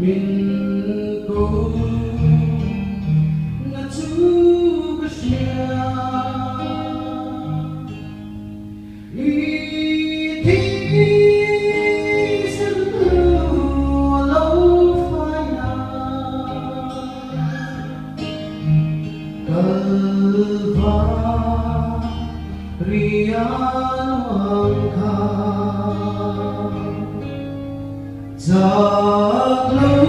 Mình cùng là chú bác sĩ ý thì sẽ lưu lâu phai nào Calvaria hoàng giặc lâu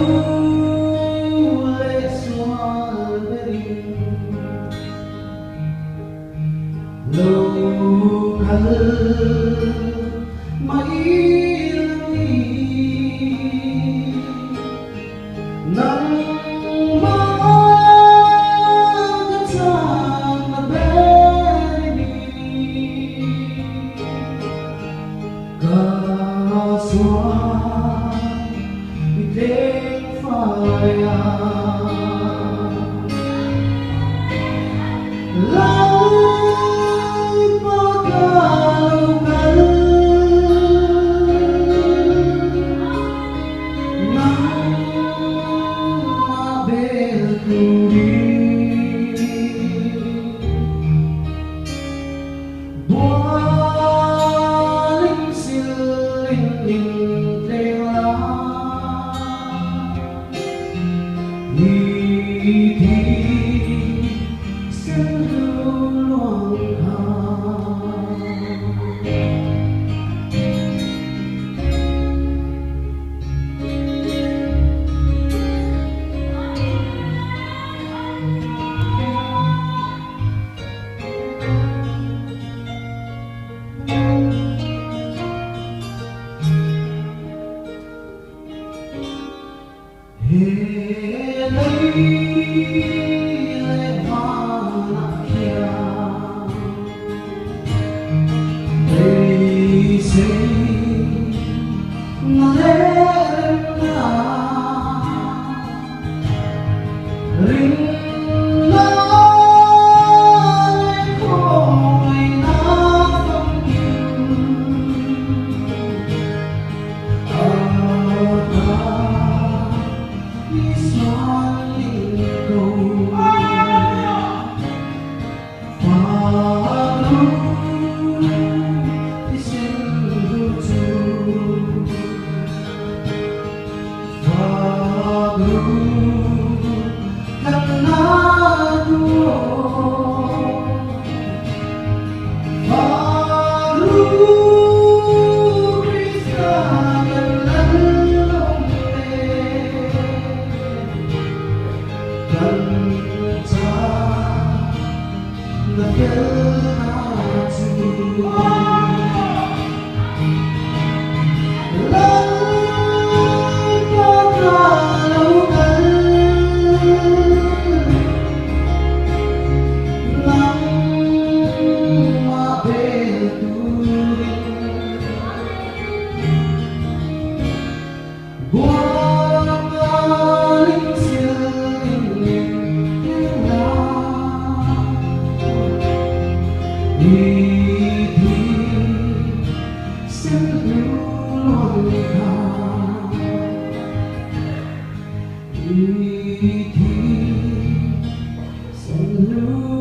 lệ xóa bên lâu cất mãi nắng mơ cất giặc là bên cả xóa đến phải lâu bao lâu gần nắng mà bên cùng đi bùa linh xin linh linh theo thì sẽ lưu loạn lệ hoa kia đây sẽ lên ring Hãy subscribe